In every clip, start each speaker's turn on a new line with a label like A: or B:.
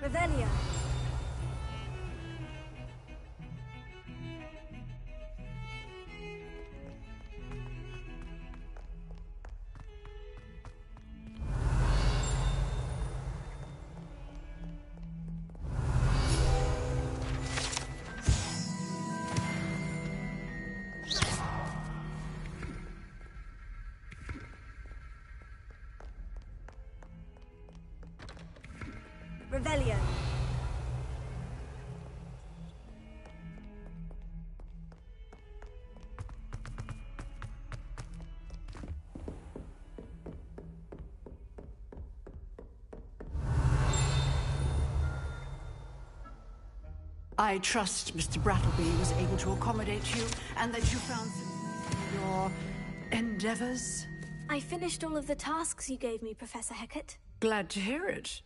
A: Revelia. Revelia.
B: I trust Mr. Brattleby was able to accommodate you, and that you found success in your endeavors.
A: I finished all of the tasks you gave me, Professor Hecat.
B: Glad to hear it.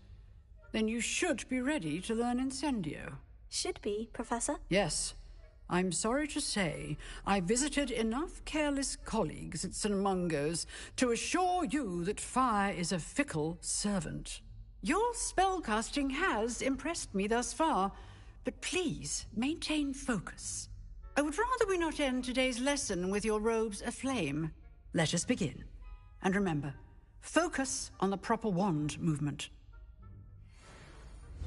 B: Then you should be ready to learn Incendio.
A: Should be, Professor.
B: Yes. I'm sorry to say, I visited enough careless colleagues at St. Mungo's to assure you that fire is a fickle servant. Your spellcasting has impressed me thus far, but please maintain focus. I would rather we not end today's lesson with your robes aflame. Let us begin. And remember, focus on the proper wand movement.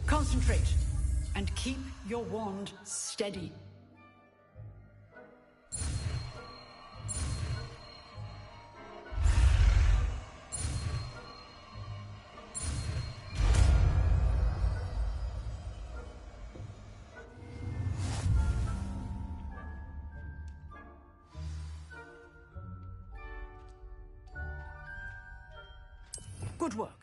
B: Concentrate, and keep your wand steady. Good work.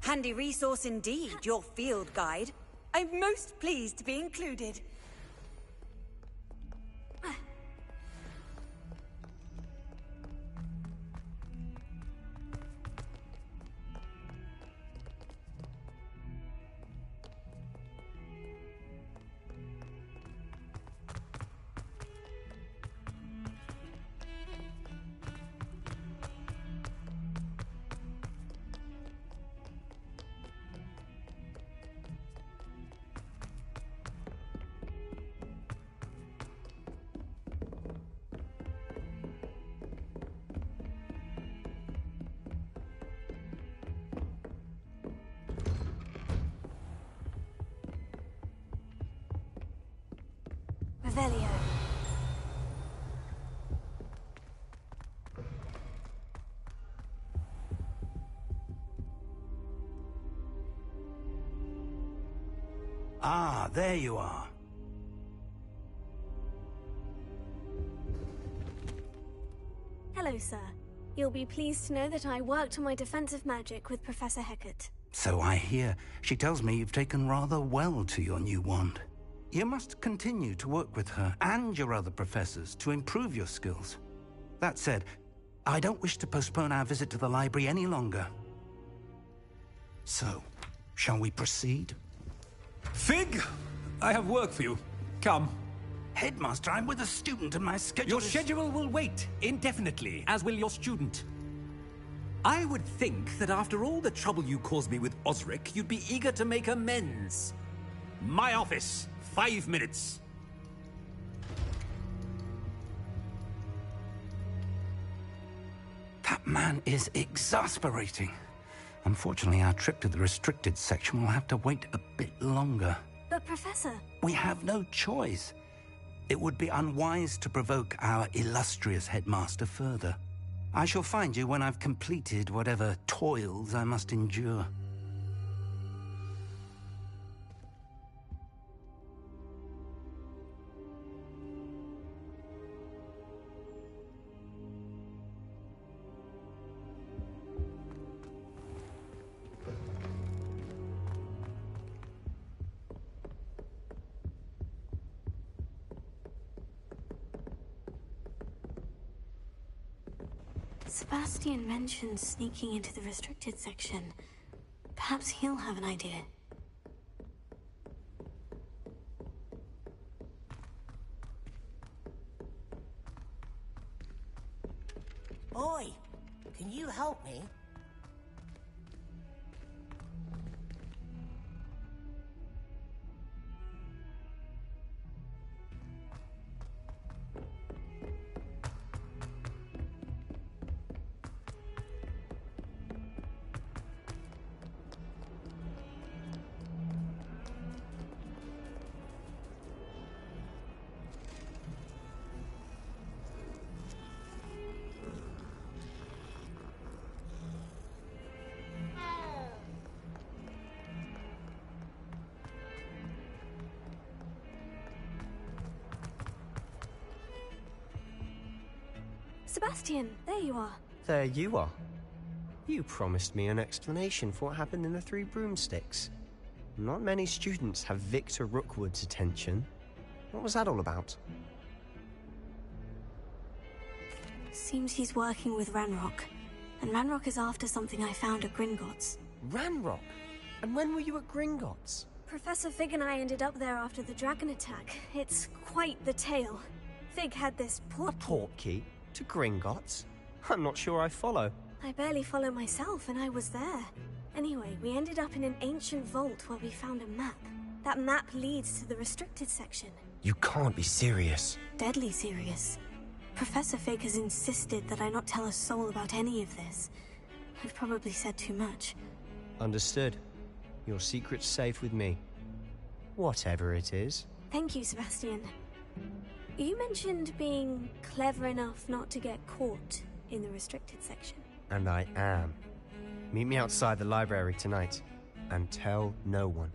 C: Handy resource indeed, your field guide. I'm most pleased to be included.
A: Revelio.
D: Ah, there you are.
A: Hello, sir. You'll be pleased to know that I worked on my defensive magic with Professor Hecat.
D: So I hear. She tells me you've taken rather well to your new wand. You must continue to work with her and your other professors to improve your skills. That said, I don't wish to postpone our visit to the library any longer. So, shall we proceed?
E: Fig, I have work for you. Come.
D: Headmaster, I'm with a student and my schedule
E: Your
D: is...
E: schedule will wait indefinitely, as will your student. I would think that after all the trouble you caused me with Osric, you'd be eager to make amends. My office, 5 minutes.
D: That man is exasperating. Unfortunately, our trip to the restricted section will have to wait a bit longer.
A: But, Professor...
D: We have no choice. It would be unwise to provoke our illustrious headmaster further. I shall find you when I've completed whatever toils I must endure.
A: Sebastian mentioned sneaking into the restricted section. Perhaps he'll have an idea.
F: Oi! Can you help me?
A: Sebastian, there you are.
G: There you are. You promised me an explanation for what happened in the Three Broomsticks. Not many students have Victor Rookwood's attention. What was that all about?
A: Seems he's working with Ranrock. And Ranrock is after something I found at Gringotts.
G: Ranrock? And when were you at Gringotts?
A: Professor Fig and I ended up there after the dragon attack. It's quite the tale. Fig had this
G: A portkey? To Gringotts? I'm not sure I follow.
A: I barely follow myself, and I was there. Anyway, we ended up in an ancient vault where we found a map. That map leads to the restricted section.
G: You can't be serious.
A: Deadly serious. Professor Fig has insisted that I not tell a soul about any of this. I've probably said too much.
G: Understood. Your secret's safe with me. Whatever it is.
A: Thank you, Sebastian. You mentioned being clever enough not to get caught in the restricted section.
G: And I am. Meet me outside the library tonight, and tell no one.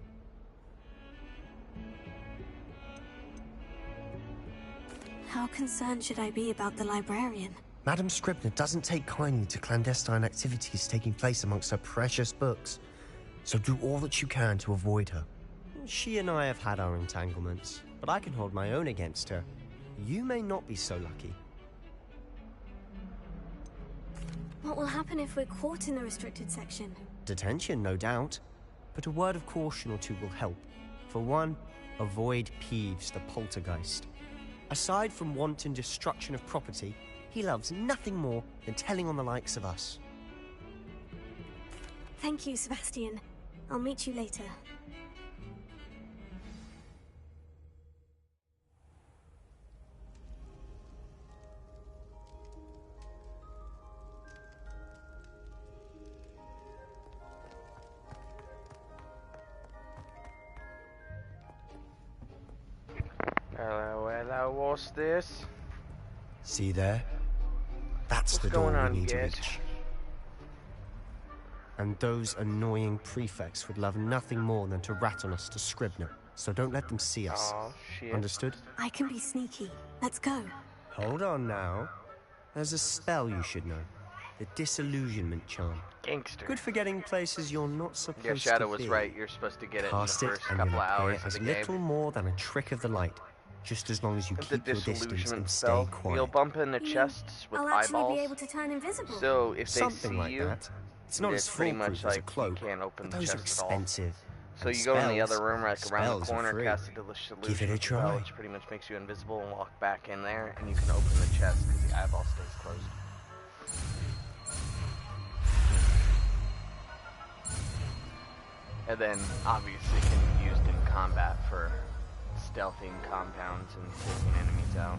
A: How concerned should I be about the librarian?
G: Madam Scribner doesn't take kindly to clandestine activities taking place amongst her precious books. So do all that you can to avoid her. She and I have had our entanglements, but I can hold my own against her. You may not be so lucky.
A: What will happen if we're caught in the restricted section?
G: Detention, no doubt. But a word of caution or two will help. For one, avoid Peeves, the poltergeist. Aside from wanton destruction of property, he loves nothing more than telling on the likes of us.
A: Thank you, Sebastian. I'll meet you later.
H: Hello, what's this?
G: See there? That's
H: What's
G: the door
H: going on,
G: we need to
H: guys?
G: reach. And those annoying prefects would love nothing more than to rat on us to Scribner, so don't let them see us.
H: Oh, shit.
G: Understood?
A: I can be sneaky. Let's go.
G: Hold on now. There's a spell you should know. The Disillusionment Charm.
H: Gangster.
G: Good for getting places you're not supposed
H: Yeah, Shadow
G: to
H: was
G: be.
H: right. You're supposed to get it
G: Cast
H: in the
G: it
H: first
G: and
H: couple
G: you'll
H: of
G: appear
H: hours of
G: as
H: the
G: little
H: game.
G: more than a trick of the light, just as long as you
H: The
G: keep your distance
H: disillusionment
G: and
H: spell.
G: stay quiet.
H: You'll bump into
A: You mean
H: chests with
A: I'll actually
H: eyeballs.
A: be able to turn invisible.
H: So if they
G: Something
H: see
G: like
H: you,
G: that. It's not
H: it's
G: as
H: pretty
G: foolproof
H: much
G: as
H: like
G: a cloak,
H: you can't open
G: but
H: the
G: those are
H: chest at all.
G: expensive.
H: So
G: And
H: you go in the
G: spells-
H: other room, like around the
G: spells are
H: corner,
G: free.
H: cast a disillusion
G: Give it a
H: spell,
G: try.
H: which pretty much makes you invisible, and walk back in there, and you can open the chest because the eyeball stays closed. And then, obviously, can be used in combat for stealthing compounds and taking enemies out.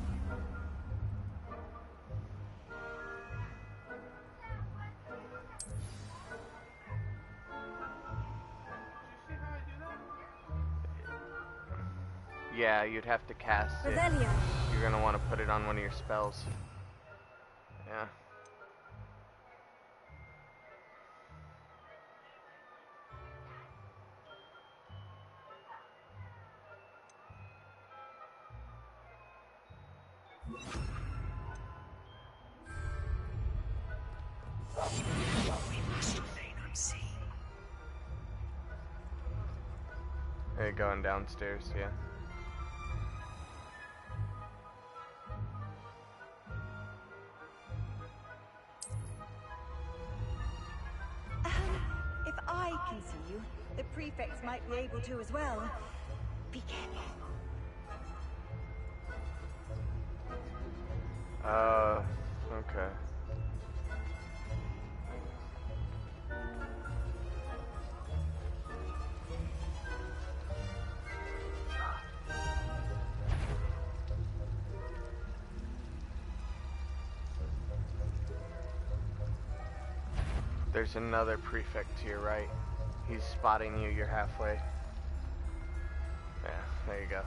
H: Yeah, you'd have to cast it.
A: Revelio.
H: You're gonna want to put it on one of your spells. Yeah. They're going downstairs, yeah.
C: If I can see you, the prefects might be able to as well. Be careful.
H: Okay. There's another prefect to your right. He's spotting you, you're halfway. Yeah, there you go.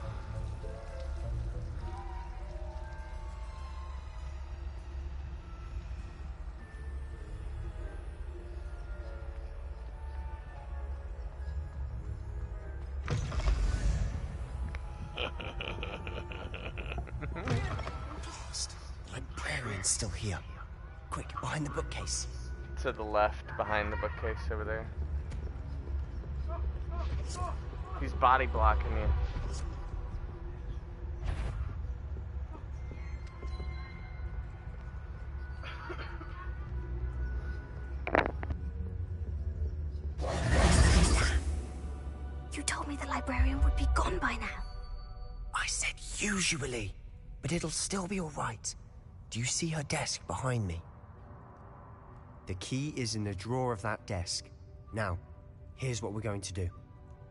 G: Lost. The librarian's still here. Quick, behind the bookcase.
H: To the left, behind the bookcase over there. He's body blocking you.
A: You told me the librarian would be gone by now.
G: I said usually, but it'll still be all right. Do you see her desk behind me? The key is in the drawer of that desk. Now, here's what we're going to do.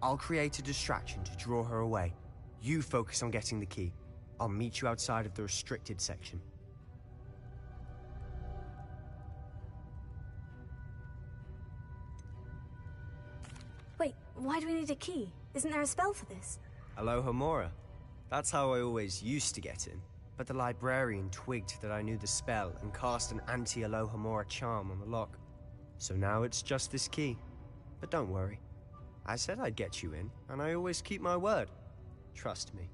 G: I'll create a distraction to draw her away. You focus on getting the key. I'll meet you outside of the restricted section.
A: Wait, why do we need a key? Isn't there a spell for this?
G: Alohomora. That's how I always used to get in. But the librarian twigged that I knew the spell and cast an anti-Alohomora charm on the lock. So now it's just this key. But don't worry. I said I'd get you in, and I always keep my word. Trust me.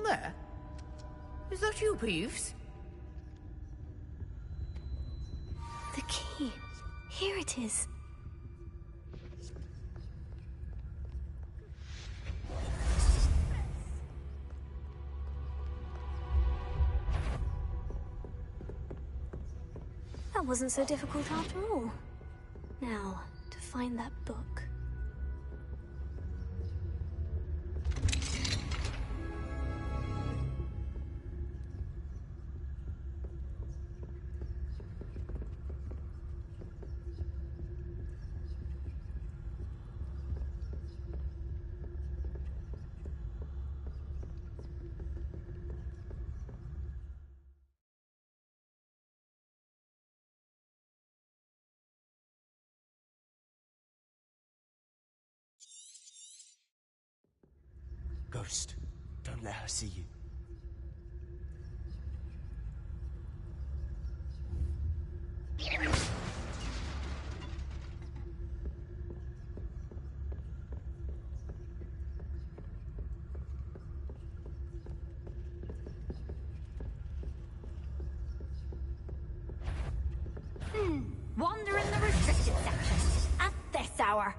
I: down there? Is that you, Peeves?
A: The key. Here it is. That wasn't so difficult after all. Now, to find that book.
G: Ghost, don't let her see you.
J: Wander in the restricted section at this hour.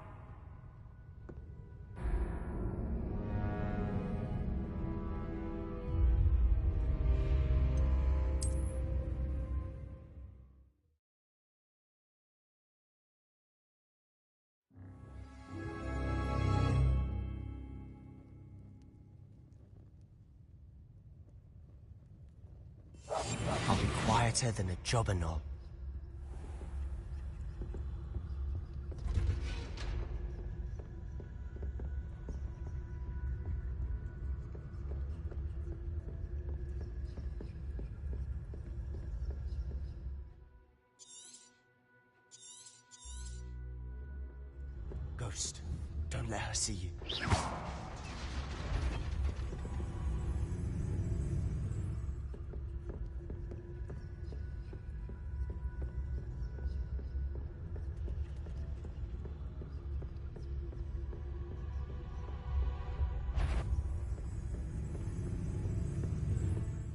G: I'll be quieter than a jobberknoll. Ghost, don't let her see you.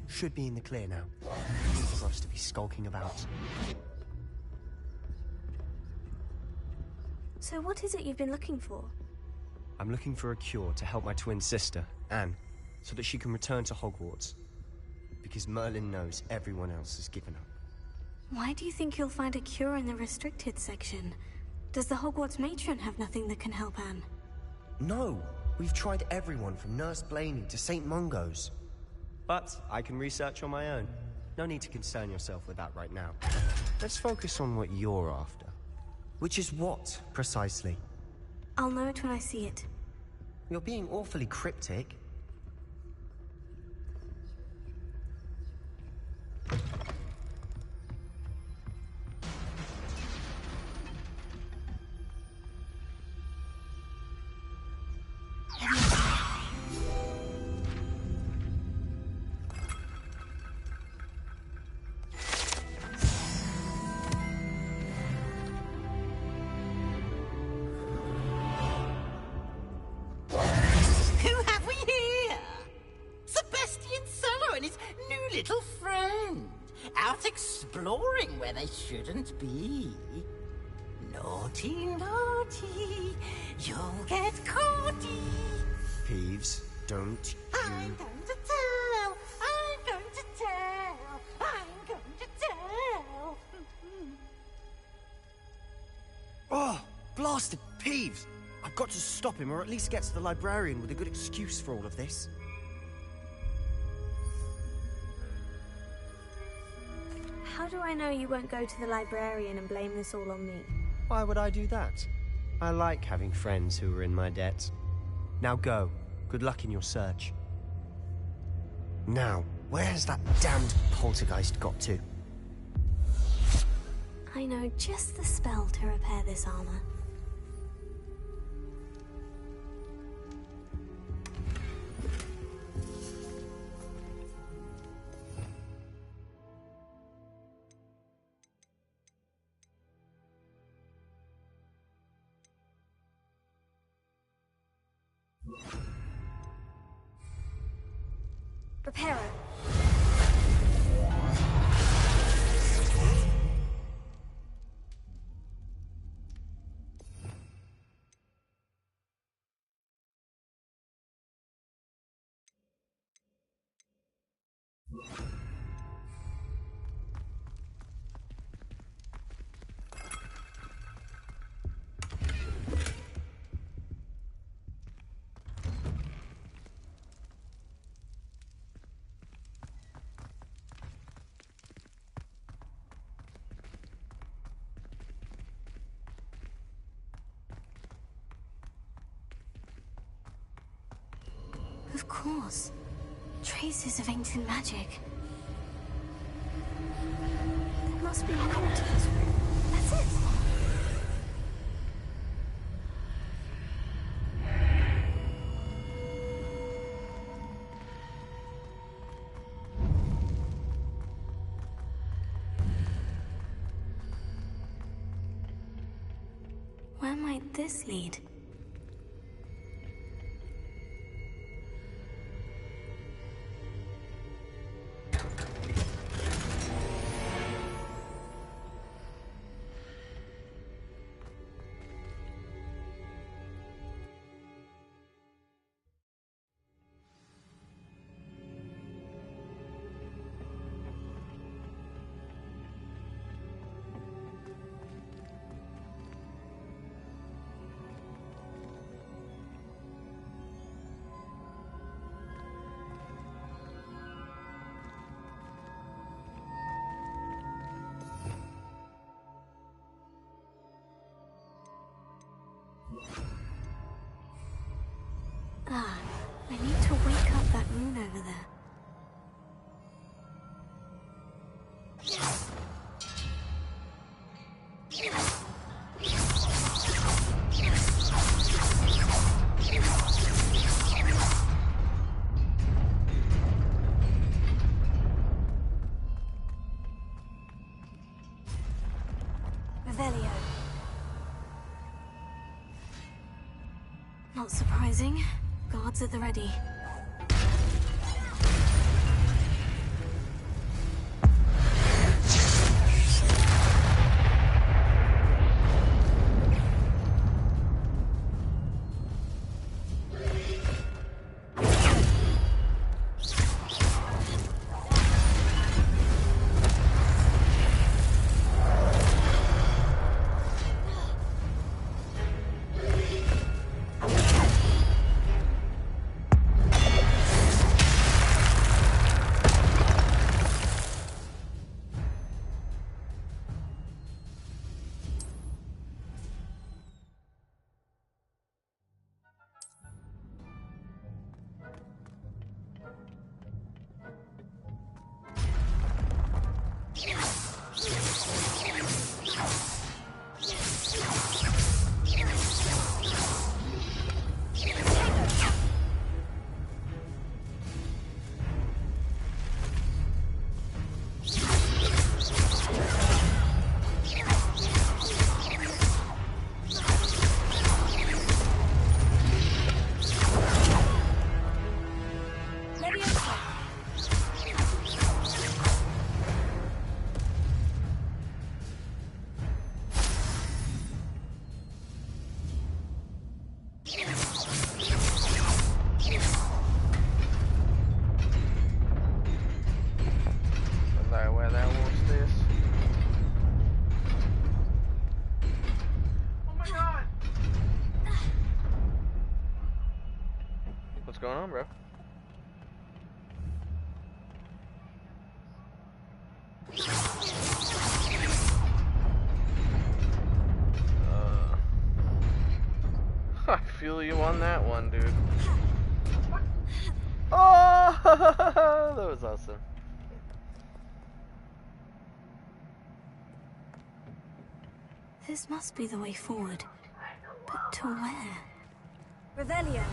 G: Should be in the clear now. No need for us to be skulking about.
A: So what is it you've been looking for?
G: I'm looking for a cure to help my twin sister, Anne, so that she can return to Hogwarts. Because Merlin knows everyone else has given up.
A: Why do you think you'll find a cure in the restricted section? Does the Hogwarts matron have nothing that can help Anne?
G: No! We've tried everyone from Nurse Blaney to St. Mungo's. But I can research on my own. No need to concern yourself with that right now. Let's focus on what you're after. Which is what, precisely?
A: I'll know it when I see it.
G: You're being awfully cryptic.
I: Exploring where they shouldn't be. Naughty, naughty, you'll get caughty.
G: Peeves, don't you...
I: I'm going to tell, I'm going to tell, I'm going to tell.
G: Oh, blasted Peeves! I've got to stop him, or at least get to the librarian with a good excuse for all of this.
A: How do I know you won't go to the librarian and blame this all on me?
G: Why would I do that? I like having friends who are in my debt. Now go. Good luck in your search. Now, where has that damned poltergeist got to?
A: I know just the spell to repair this armor. Reparo. Of course. Traces of ancient magic. There must be more to this room. That's it. Where might this lead? Ah, I need to wake up that moon over there. Revelio. Not surprising. Guards at the ready.
H: What's going on, bro? I feel you on that one, dude. Oh, that was awesome.
A: This must be the way forward. But to where? Revelio.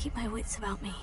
A: keep my wits about me.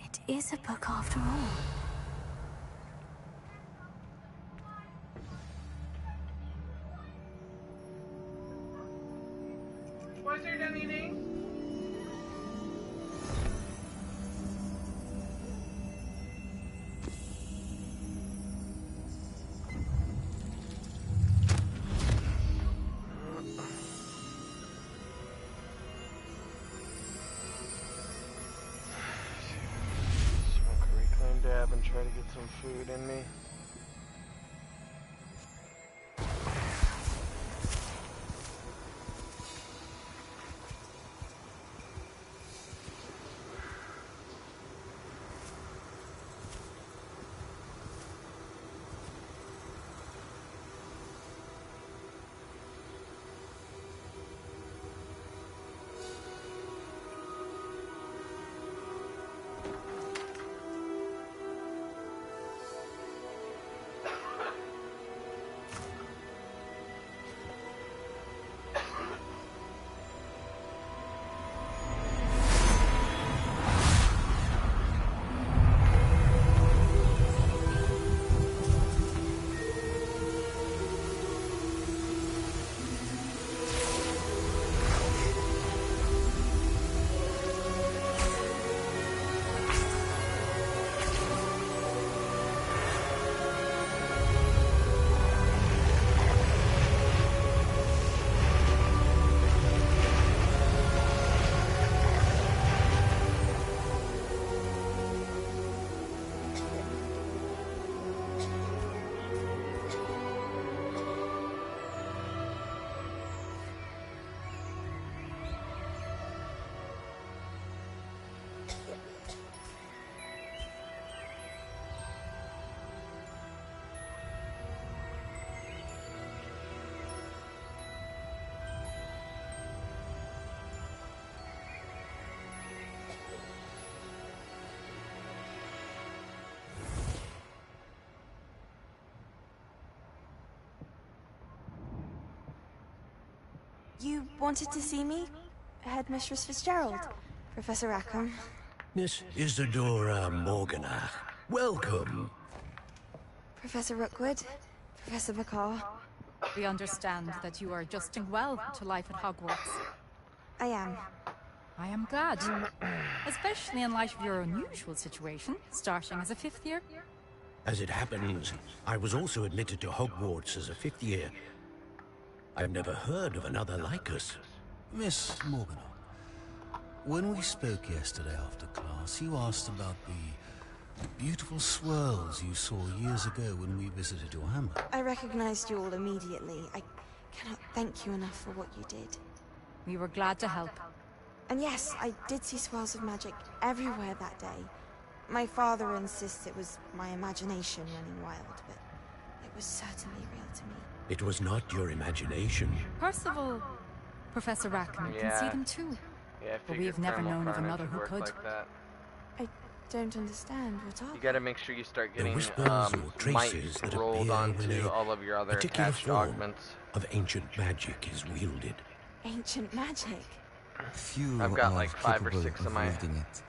A: It is a book after all.
H: What's your dummy name? Dab and try to get some food in me.
K: You wanted to see me? Headmistress Fitzgerald? Professor Rackham?
L: Miss Isadora Morganach, welcome.
K: Professor Rookwood? Professor McCaw?
J: We understand that you are adjusting well to life at Hogwarts.
K: I am.
J: I am glad. Especially in light of your unusual situation, starting as a 5th year.
L: As it happens, I was also admitted to Hogwarts as a 5th year. I've never heard of another like us.
M: Miss Morganach, when we spoke yesterday after class, you asked about the Beautiful swirls you saw years ago when we visited your hamlet.
K: I recognized you all immediately. I cannot thank you enough for what you did.
J: We were glad to help.
K: And yes, I did see swirls of magic everywhere that day. My father insists it was my imagination running wild, but it was certainly real to me.
L: It was not your imagination.
J: Percival, Professor Rackham can see them too.
H: Yeah,
J: but we have never known of another who could.
H: Like that.
K: I don't understand what are
H: You gotta make sure you start getting
L: traces
H: might
L: that
H: rolled onto all of your other attached augments.
L: Of ancient magic is wielded.
K: Ancient magic?
N: Few
H: I've got
N: are
H: like 5 or 6
N: capable
H: of my...
N: wielding it.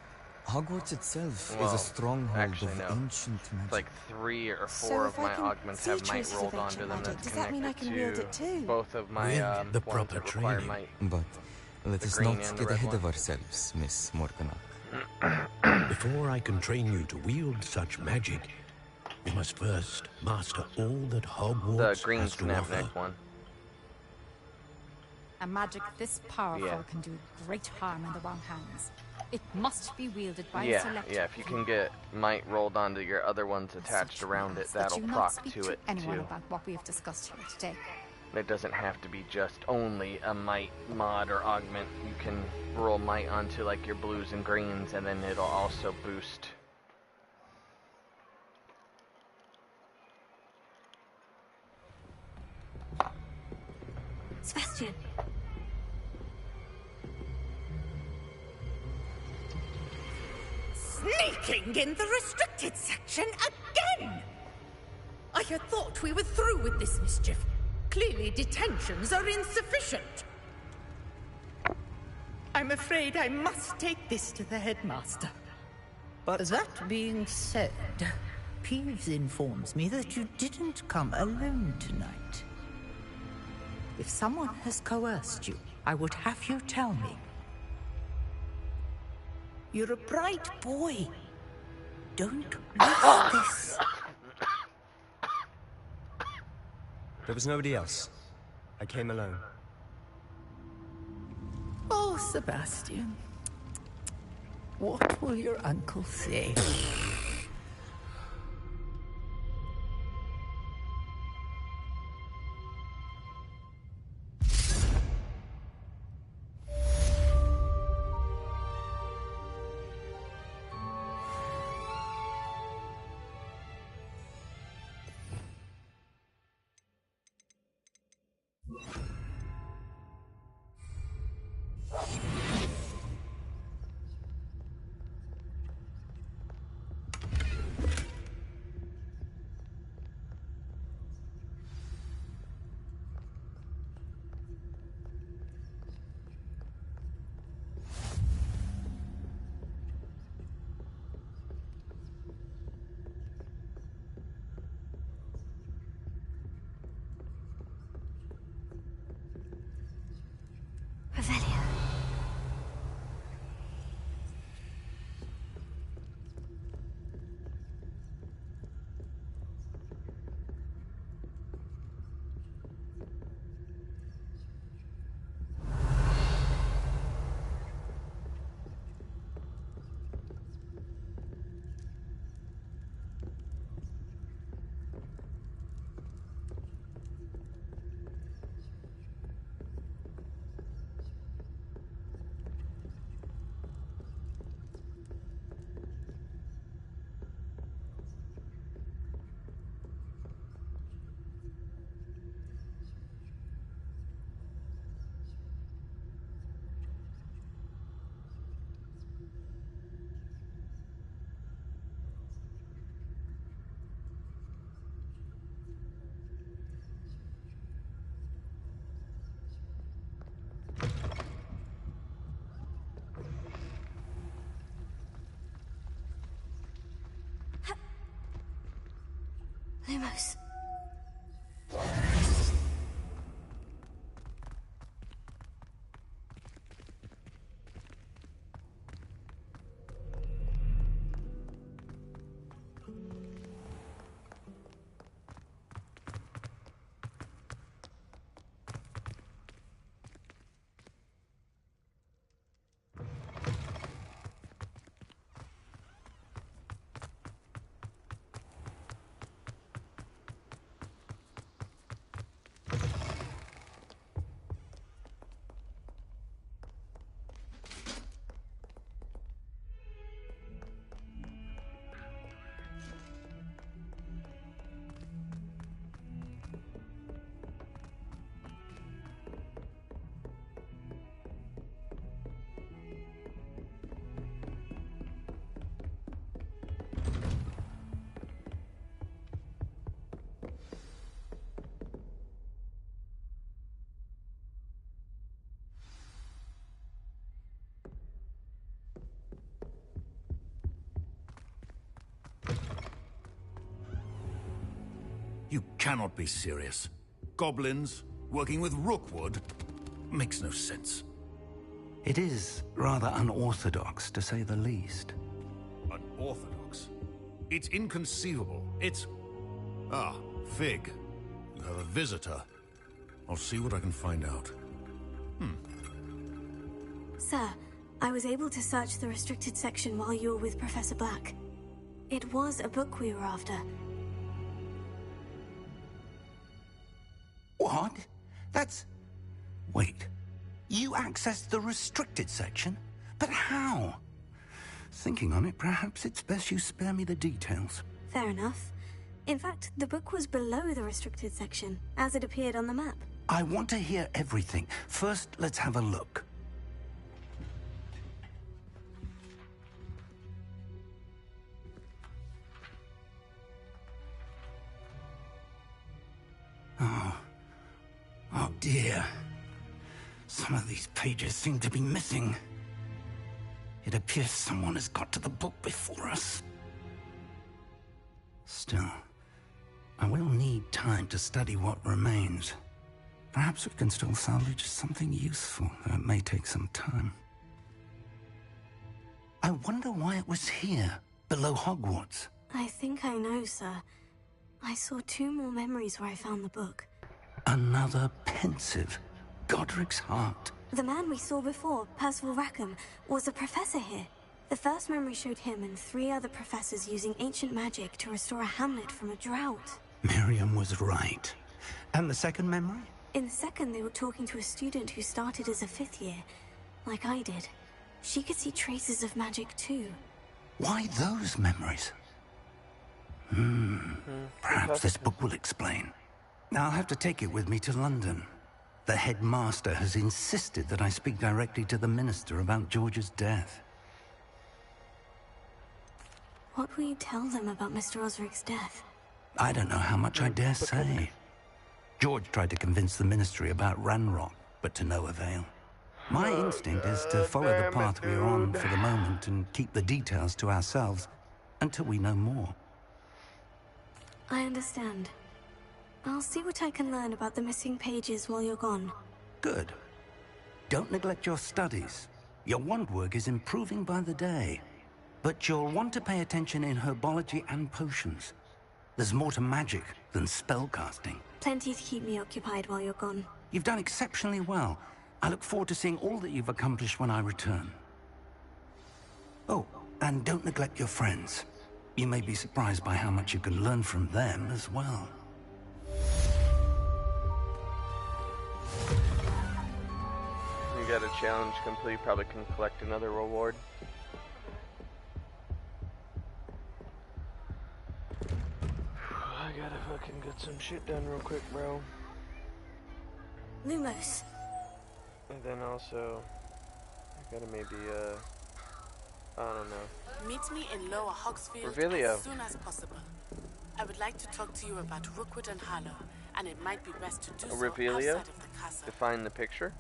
N: Hogwarts itself is a stronghold of ancient magic.
H: It's like 3 or 4 of my augments have might rolled onto them that's connected to both of my
L: the
H: ones
L: proper
H: that require
L: training.
H: might.
N: But let us not get ahead of ourselves, Miss Morgana.
L: Before I can train you to wield such magic, you must first master all that Hogwarts
H: the green
L: has to
H: snap
L: offer.
H: neck one.
J: A magic this powerful
H: Yeah.
J: can do great harm in the wrong hands. It must be wielded by a
H: Yeah,
J: select
H: if you can get might rolled onto your other ones attached around it, that'll proc to it
J: anyone
H: too.
J: about what we have discussed here today.
H: It doesn't have to be just only a might mod or augment. You can roll might onto like your blues and greens, and then it'll also boost.
A: Sebastian.
I: Sneaking in the restricted section again! I had thought we were through with this mischief. Clearly detentions are insufficient. I'm afraid I must take this to the headmaster.
O: But that being said, Peeves informs me that you didn't come alone tonight. If someone has coerced you, I would have you tell me. You're a bright boy. Don't risk this.
G: There was nobody else. I came alone.
O: Oh, Sebastian. What will your uncle say?
A: Revelio. Lumos.
P: You cannot be serious. Goblins working with Rookwood makes no sense.
D: It is rather unorthodox, to say the least.
P: Unorthodox? It's inconceivable. It's... Ah, Fig. You have a visitor. I'll see what I can find out.
A: Sir, I was able to search the restricted section while you were with Professor Black. It was a book we were after.
D: What? That's... Wait. You accessed the restricted section? But how? Thinking on it, perhaps it's best you spare me the details.
A: Fair enough. In fact, the book was below the restricted section, as it appeared on the map.
D: I want to hear everything. First, let's have a look. Oh dear. Some of these pages seem to be missing. It appears someone has got to the book before us. Still, I will need time to study what remains. Perhaps we can still salvage something useful, though it may take some time. I wonder why it was here, below Hogwarts.
A: I think I know, sir. I saw 2 more memories where I found the book.
D: Another pensive. Godric's heart.
A: The man we saw before, Percival Rackham, was a professor here. The first memory showed him and 3 other professors using ancient magic to restore a hamlet from a drought.
D: Miriam was right. And the second memory?
A: In the second, they were talking to a student who started as a 5th year, like I did. She could see traces of magic too.
D: Why those memories? Perhaps this book will explain. I'll have to take it with me to London. The headmaster has insisted that I speak directly to the minister about George's death.
A: What will you tell them about Mr. Osric's death?
D: I don't know how much I dare say. George tried to convince the ministry about Ranrock, but to no avail. My instinct is to follow the path we're on for the moment and keep the details to ourselves until we know more.
A: I understand. I'll see what I can learn about the missing pages while you're gone.
D: Good. Don't neglect your studies. Your wand work is improving by the day. But you'll want to pay attention in herbology and potions. There's more to magic than spellcasting.
A: Plenty to keep me occupied while you're gone.
D: You've done exceptionally well. I look forward to seeing all that you've accomplished when I return. Oh, and don't neglect your friends. You may be surprised by how much you can learn from them as well.
H: You got a challenge complete, probably can collect another reward. I gotta fucking get some shit done real quick, bro.
A: Lumos.
H: And then also, I gotta maybe, I don't know.
Q: Meet me in Lower Hogsfield
H: Revelio.
Q: as soon as possible. I would like to talk to you about Rookwood and Harlow, and it might be best to do so
H: Revelio?
Q: outside of the castle.
H: Define the picture.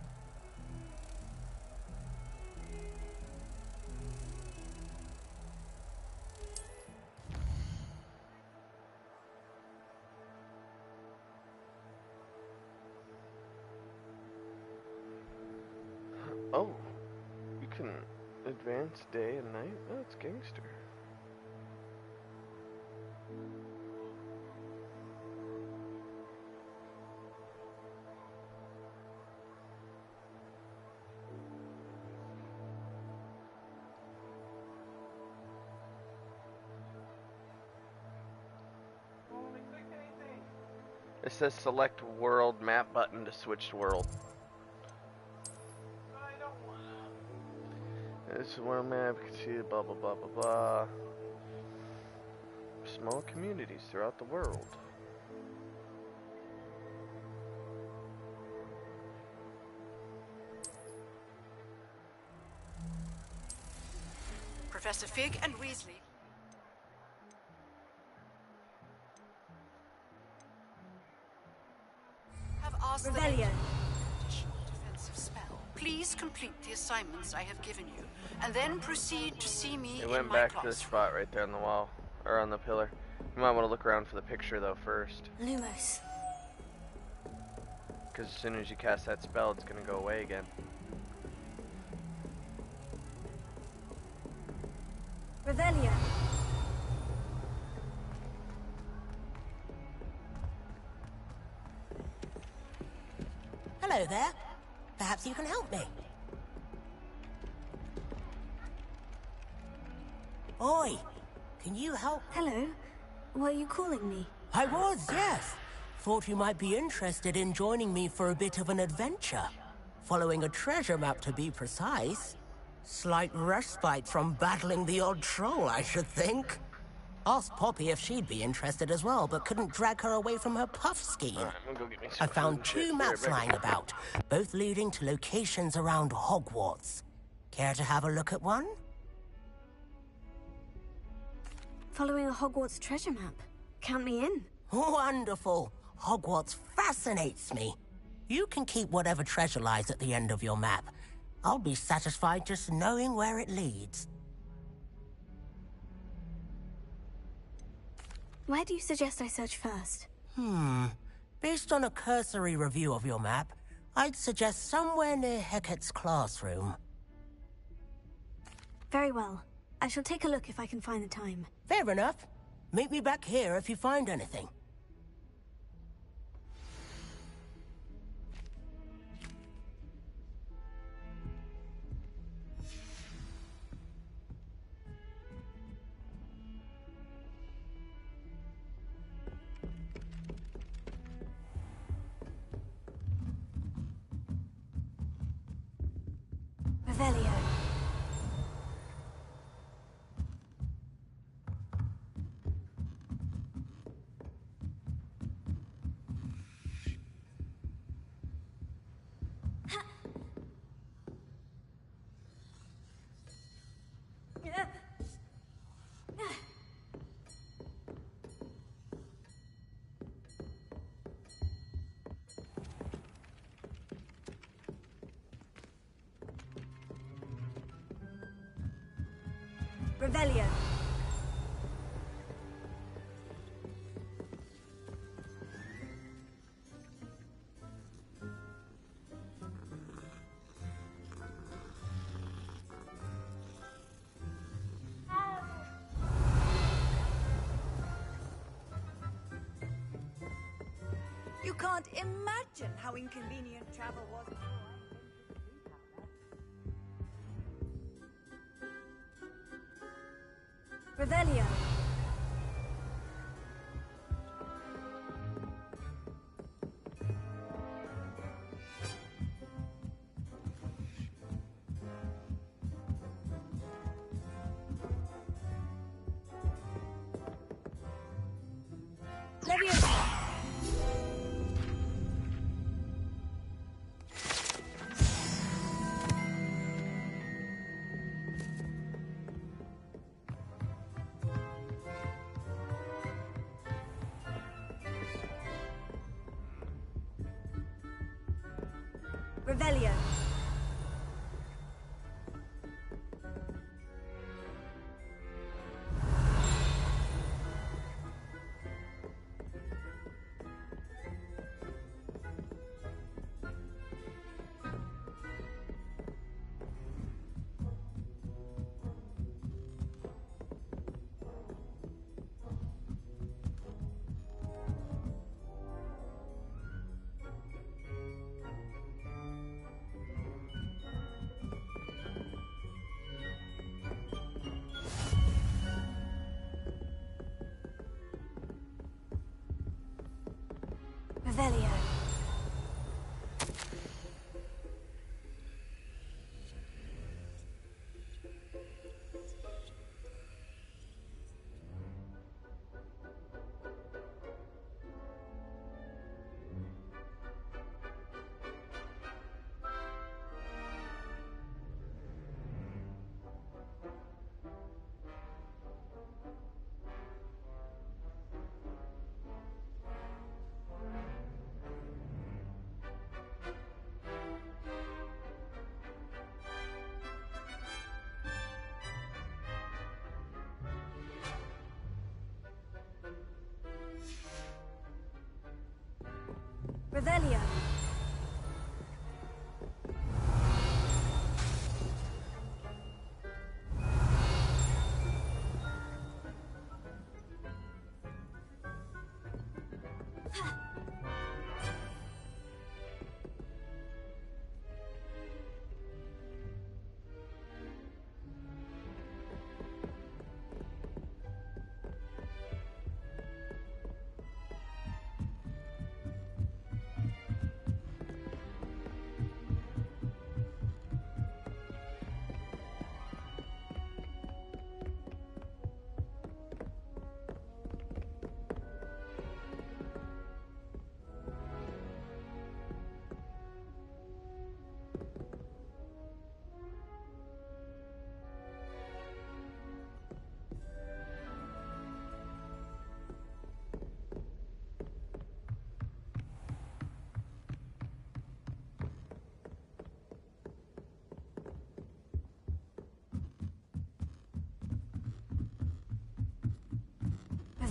H: Oh, you can advance day and night? Oh, it's gangster. It says select world map button to switch to world. This is world map, you can see blah blah blah blah blah. Small communities throughout the world.
Q: Professor Fig and Weasley. Have asked
A: Revelio.
Q: Defensive spell. Please complete the assignments I have given you, and then proceed to see me
H: It
Q: in
H: went
Q: my
H: back
Q: class.
H: to the spot right there on the wall, or on the pillar. You might want to look around for the picture, though, first.
A: Lumos.
H: Because as soon as you cast that spell, it's going to go away again.
A: Revelio.
F: Hello there. Perhaps you can help me. Oi, can you help?
A: Hello. Were you calling me?
F: I was, yes. Thought you might be interested in joining me for a bit of an adventure. Following a treasure map, to be precise. Slight respite from battling the odd troll, I should think. Asked Poppy if she'd be interested as well, but couldn't drag her away from her puff scheme.
H: Alright, I'm gonna go get me
F: I
H: some
F: found
H: food and shit.
F: two
H: Be right
F: maps
H: back.
F: lying about, both leading to locations around Hogwarts. Care to have a look at one?
A: Following a Hogwarts treasure map. Count me in.
F: Wonderful. Hogwarts fascinates me. You can keep whatever treasure lies at the end of your map. I'll be satisfied just knowing where it leads.
A: Where do you suggest I search first?
F: Based on a cursory review of your map, I'd suggest somewhere near Hecat's classroom.
A: Very well. I shall take a look if I can find the time.
F: Fair enough. Meet me back here if you find anything.
A: Revelio. Revelio.
C: You can't imagine how inconvenient travel was.
A: Revelio. Leviosa. Revelio. Revelio.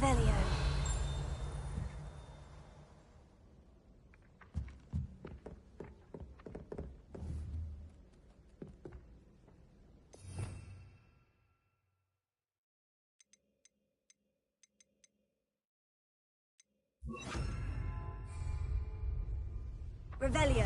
A: Revelio. Revelio.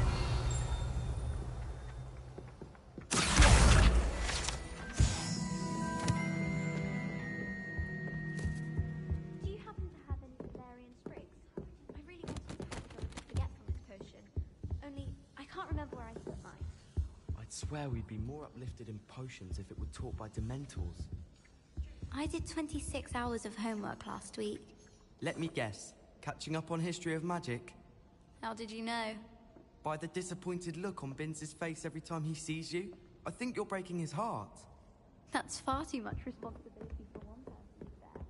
N: Swear we'd be more uplifted in potions if it were taught by Dementors.
R: I did 26 hours of homework last week.
N: Let me guess. Catching up on history of magic?
R: How did you know?
N: By the disappointed look on Binz's face every time he sees you. I think you're breaking his heart.
R: That's far too much responsibility for one person to bear.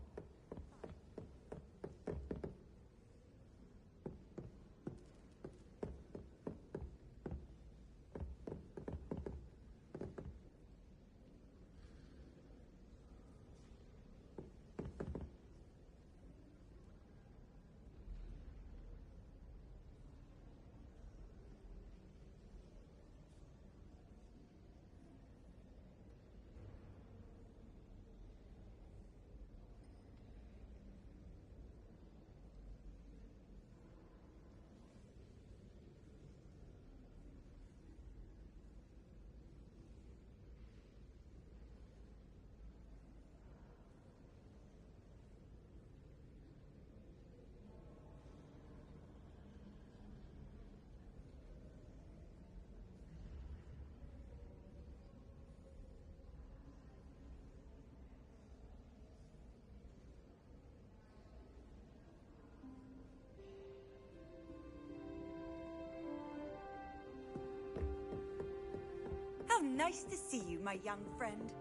C: How nice to see you, my young friend.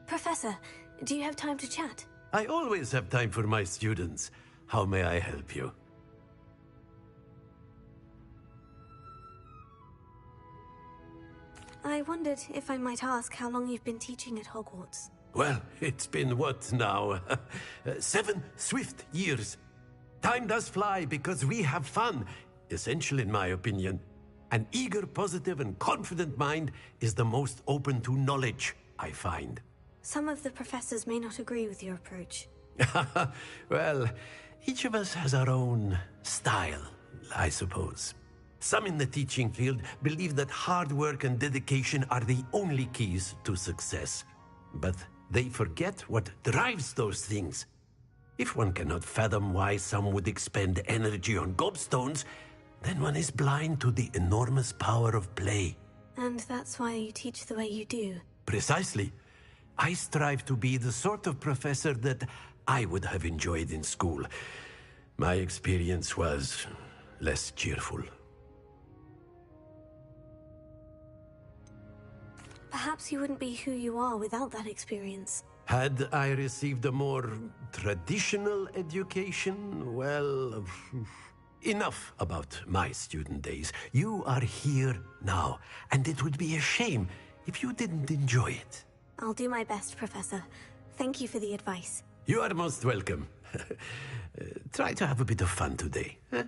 A: Professor, do you have time to chat?
S: I always have time for my students. How may I help you?
A: I wondered if I might ask how long you've been teaching at Hogwarts.
S: Well, it's been what now? 7 swift years. Time does fly because we have fun. Essential in my opinion. An eager, positive, and confident mind is the most open to knowledge, I find.
A: Some of the professors may not agree with your approach.
S: Well, each of us has our own style, I suppose. Some in the teaching field believe that hard work and dedication are the only keys to success. But they forget what drives those things. If one cannot fathom why some would expend energy on gobstones, then one is blind to the enormous power of play.
A: And that's why you teach the way you do.
S: Precisely. I strive to be the sort of professor that I would have enjoyed in school. My experience was less cheerful.
A: Perhaps you wouldn't be who you are without that experience.
S: Had I received a more traditional education, well, enough about my student days. You are here now, and it would be a shame if you didn't enjoy it.
A: I'll do my best, Professor. Thank you for the advice.
S: You are most welcome. Try to have a bit of fun today. Huh?